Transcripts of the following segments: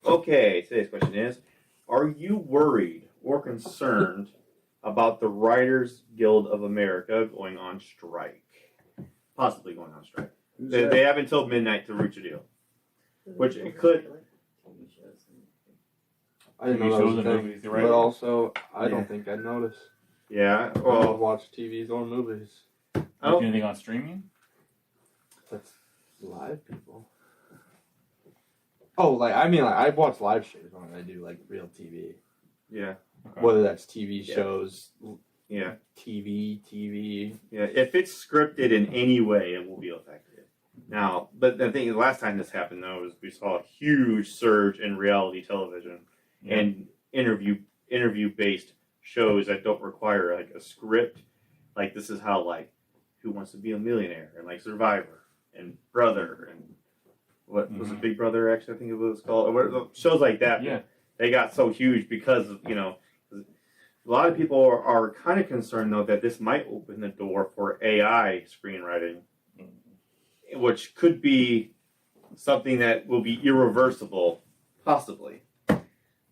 Okay, today's question is, are you worried or concerned about the Writers Guild of America going on strike? Possibly going on strike. They have until midnight to reach a deal. Which it could... I didn't know that was a thing, but also, I don't think I'd notice. Yeah, I well... don't watch TVs or movies. I don't do anything on streaming? That's live people. Oh, I watch live streams when I do, real TV. Yeah. Okay. Whether that's TV shows, yeah, TV. Yeah, if it's scripted in any way, it will be affected. Now, but the thing is, last time this happened, though, is we saw a huge surge in reality television and interview-based shows that don't require, a script. Like, this is how, Who Wants to Be a Millionaire, and, Survivor, and Brother, and what was it, Big Brother, actually, I think it was called. Shows like that. Yeah. They got so huge because, a lot of people are kind of concerned, though, that this might open the door for AI screenwriting, which could be something that will be irreversible, possibly.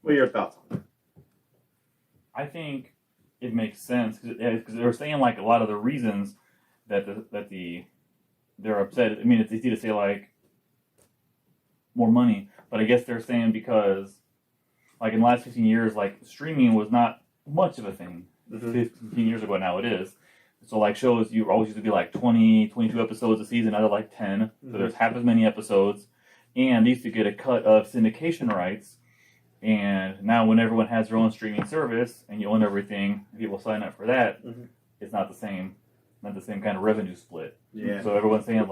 What are your thoughts on that? I think it makes sense because they were saying a lot of the reasons that they're upset. I mean, it's easy to say more money, but I guess they're saying because in the last 15 years, streaming was not much of a thing. 15 years ago now it is. So shows you always used to be 20, 22 episodes a season, now they're 10. So there's half as many episodes, and they used to get a cut of syndication rights. And now when everyone has their own streaming service and you own everything, people sign up for that. It's not the same kind of revenue split. Yeah. So everyone's saying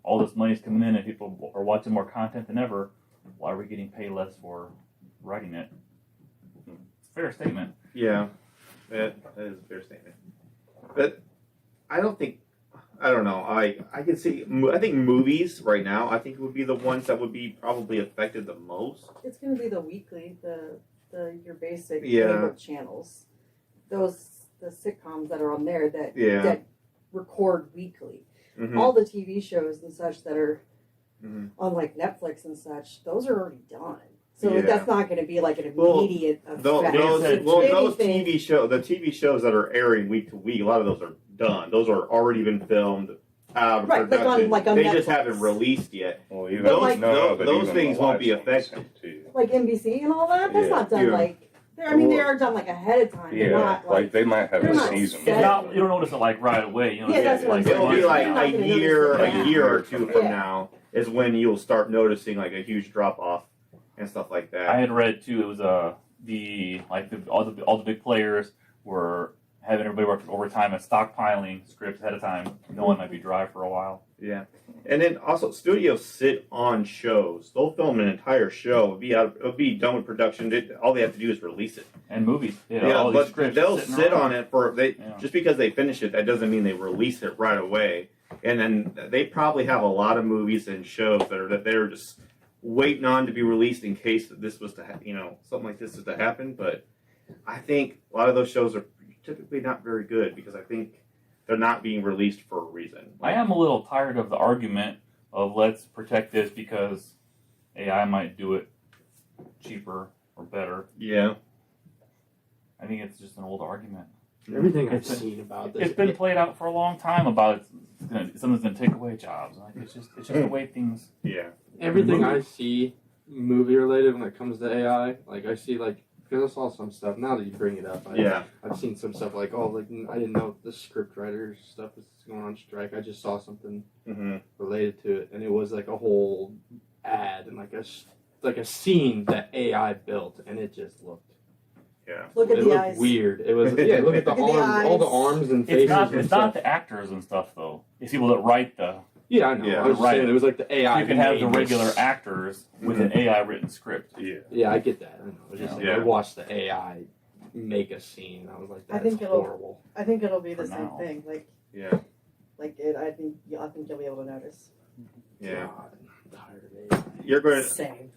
all this money's coming in and people are watching more content than ever. Why are we getting paid less for writing it? It's a fair statement. Yeah, that is a fair statement. But I don't know. I can see. I think movies right now, I think would be the ones that would be probably affected the most. It's going to be the weekly, your basic cable channels. The sitcoms that are on there that record weekly. All the TV shows and such that are on Netflix and such, those are already done. So that's not going to be an immediate effect. Those TV shows that are airing week to week, a lot of those are done. Those are already been filmed, out of production. On they Netflix. just haven't released yet. Well, even those things won't be affected. Like NBC and all that. That's not done they are done ahead of time. Yeah, not, they might have a season. You don't notice it right away. That's what I'm saying. It'll be a year or two from now is when you'll start noticing a huge drop off and stuff like that. I had read too. It was all the big players were having everybody work overtime and stockpiling scripts ahead of time. No one might be dry for a while. Yeah, and then also studios sit on shows. They'll film an entire show. It'll be done with production. All they have to do is release it. And movies. All but they'll sit on it just because they finish it. That doesn't mean they release it right away. And then they probably have a lot of movies and shows that they're just waiting on to be released in case this was to something like this is to happen. But I think a lot of those shows are typically not very good because I think they're not being released for a reason. I am a little tired of the argument of let's protect this because AI might do it cheaper or better. Yeah. I think it's just an old argument. Everything I've seen about this, it's been played out for a long time about something's going to take away jobs. It's just the way things. Yeah. Everything I see movie related when it comes to AI, I see because I saw some stuff. Now that you bring it up, I've seen some stuff I didn't know the script writers stuff is going on strike. I just saw something related to it, and it was a whole ad and a scene that AI built, and it just looked. Yeah. Look at it the looked eyes. Weird. It was look at the arms, all the arms and faces. It's not the actors and stuff though. It's people that write the. Yeah, I know. Yeah, I was saying it was the AI. You can have the regular actors with an AI written script. Yeah. Yeah, I get that. I know. It was just I watched the AI make a scene. I was like, that's horrible. I think it'll be the For same now. thing. Yeah. I think you'll be able to notice. Yeah. God, I'm tired of it. You're going to Same.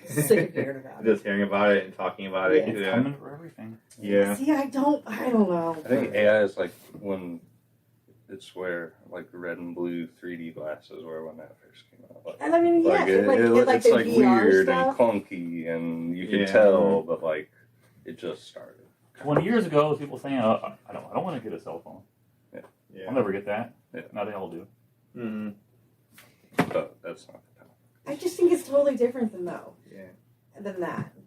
Sick of hearing about it. just hearing about it and talking about it. It's coming for everything. Yeah. See, I don't know. I think AI is when it's where like the red and blue 3D glasses were when that first came out. Like, And I mean, yeah, like, like it's the like VR weird stuff. and clunky, and you can Yeah. tell, but like it just started. 20 years ago, people saying, I don't want to get a cell phone. Yeah. I'll never get that. Yeah. Now they all do. Mm-hmm. But that's not the time. I just think it's totally different than that.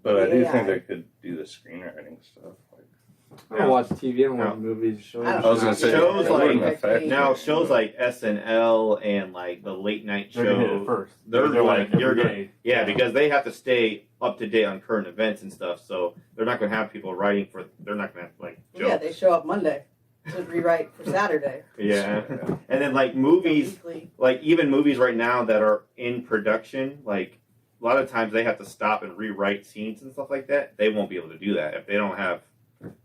But I The do AI. think they could do the screenwriting stuff. Like, I don't watch TV. I don't watch movies. Shows. I don't I was gonna know. say Shows it like- wouldn't affect Now me. shows like SNL and like the late night They're gonna hit it show, first. they're like every you're gonna, day. yeah, because they have to stay up to date on current events and stuff. So they're not going to have people writing for. They're not going to have like jokes. Yeah, they show up Monday to rewrite for Saturday. Yeah. And then like movies, Weekly. like even movies right now that are in production, like a lot of times they have to stop and rewrite scenes and stuff like that. They won't be able to do that if they don't have,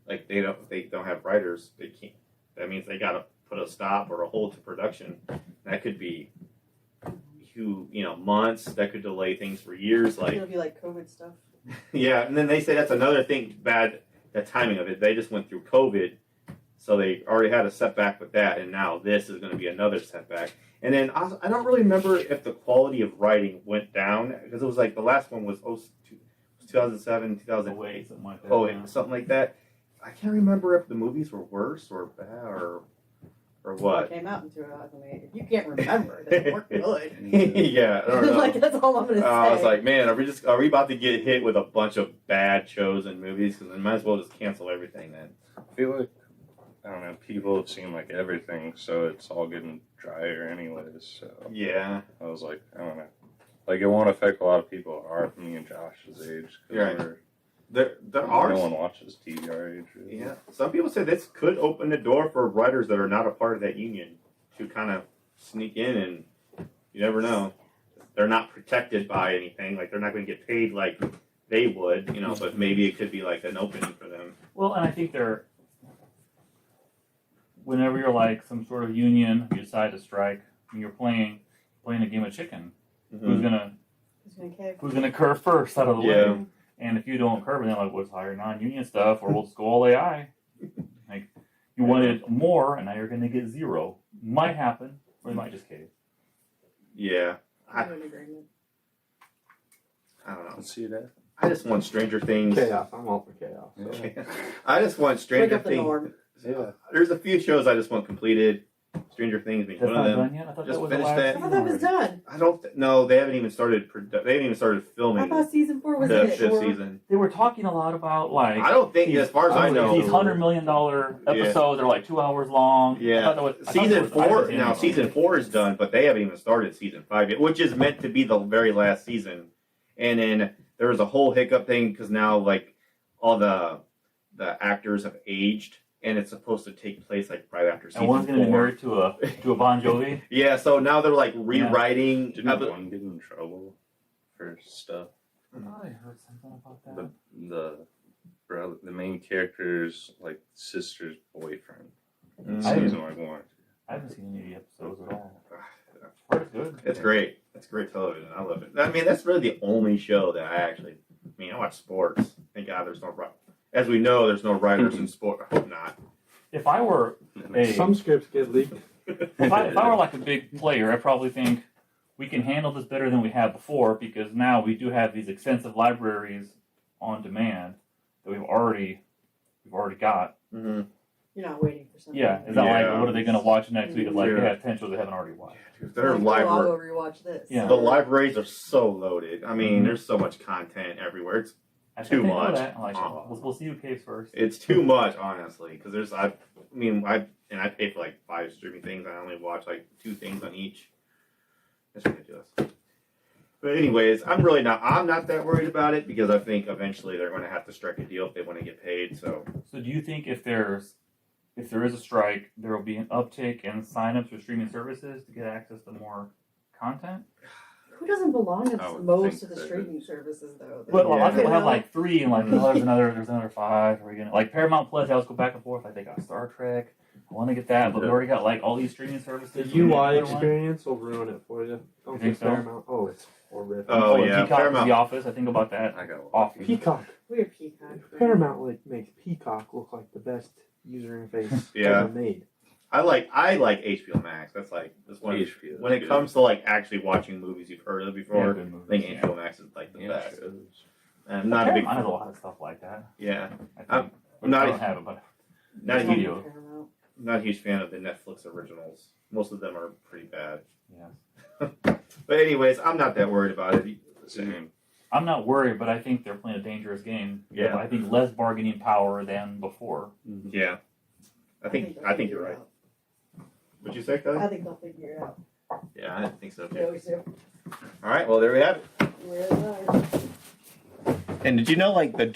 like they don't have writers. They can't. That means they got to put a stop or a hold to production. That could be, months. That could delay things for years. Like It'll be like COVID stuff. yeah, and then they say that's another thing bad. The timing of it. They just went through COVID. So they already had a setback with that, and now this is going to be another setback. And then I don't really remember if the quality of writing went down, because it was like the last one was 2007, 2008, Something like that. oh, something like that. I can't remember if the movies were worse or bad or It what. came out in 2008. If you can't remember, then they weren't good. Yeah, I don't know. Like that's all I'm gonna say. I was like, man, are we about to get hit with a bunch of bad shows and movies? Because then might as well just cancel everything then. I feel like, I don't know, people have seen like everything, so it's all getting drier anyways. So Yeah. I was like, I don't know. Like, it won't affect a lot of people our me and Josh's age. 'Cause Right. we're- There are no one watches TV our age. Really. Yeah, some people say this could open the door for writers that are not a part of that union to kind of sneak in, and you never know. They're not protected by anything. Like they're not going to get paid like they would, But maybe it could be like an opening for them. Well, and I think whenever you're like some sort of union, you decide to strike, and you're playing a game of chicken. Who's gonna curve first out of the Yeah. way? And if you don't curve it, then like, let's hire non-union stuff, or we'll just go all AI. Like you wanted more, and now you're gonna get zero. Might happen, or you might just cave. Yeah, I'm in agreement. I don't know. Let's see that. I just want Stranger Things. Chaos. I'm all for chaos. So. I just want Break Stranger up the Things. norm. Yeah. There's a few shows I just want completed. Stranger Things being That's one of not them. done yet. I thought Just that was the finished last that. I season thought that was already. done. I don't. No, they haven't even started. They haven't even started filming I thought season 4 was the it. fifth season. They were talking a lot lot like. I don't think, as far as I know, these $100 million episodes are like 2 hours long. Yeah, I thought that was, season 4 Season 4 is done, but they haven't even started season 5 yet, which is meant to be the very last season. And then there was a whole hiccup thing because now like all the actors have aged, and it's supposed to take place like right after season And one's 4. going to be married to a Bon Jovi. Yeah, so now they're like rewriting. Didn't one get in trouble for stuff? I thought I heard something about that. The main character's like sister's boyfriend. Mm. Season like 1. I haven't seen any episodes at all. Heard it's good. It's great. It's great television. I love it. I mean, that's really the only show that I watch sports. Thank God there's no as we know, there's no writers in sport. I hope not. If I were Some scripts get leaked. if I were like a big player, I probably think we can handle this better than we have before because now we do have these extensive libraries on demand that we've already got. Mm-hmm. You're not waiting for something. Yeah, is that Yeah. like what are they going to watch next week? It's like Yeah. they have 10 shows they haven't already watched. Their I'll library. go rewatch this. Yeah. The libraries are so loaded. I mean, Mhm. there's so much content everywhere. I Too think they know much. that. I'm like, Oh. we'll see who caves first. It's too much, honestly. Because I pay for like 5 streaming things. I only watch like 2 things on each. It's ridiculous. But anyways, I'm not that worried about it because I think eventually they're going to have to strike a deal if they want to get paid. So So do you think if there is a strike, there will be an uptick in signups for streaming services to get access to more content? Who doesn't belong I at would most think of the that streaming services though? But a lot of Yeah. people have like 3 and like there's another 5. Are we gonna like Paramount Plus? I always go back and forth. Like they got Star Trek. I want to get that, but we already got like all these streaming services. The We need UI another one. experience will ruin it for you. Don't You think get so? Paramount. Oh, it's horrific. Oh, and yeah, Peacock, Paramount. The Office. I think about that. I got Often. Peacock. We're Peacock. Paramount makes Peacock look like the best user interface Yeah. ever made. I like HBO Max. That's one. HBO, When it good. comes to like actually watching movies you've heard of Yeah, before, good I movies, think yeah. HBO Max is like the Yeah, best. shows. And I'm not a big Paramount has a fan. lot of stuff like that. Yeah, I think. I'm But not I a- don't have it, but not a It's huge, video. Paramount. not a huge fan of the Netflix originals. Most of them are pretty bad. yes. But anyways, I'm not that worried about it. Same. I'm not worried, but I think they're playing a dangerous game. Yeah. I think less bargaining power than before. Yeah, I think they'll you're figure it right. out. What'd you say, Kelly? I think they'll figure it out. Yeah, I think so They too. always do. All right, well there we have it. Really are. And did you know like the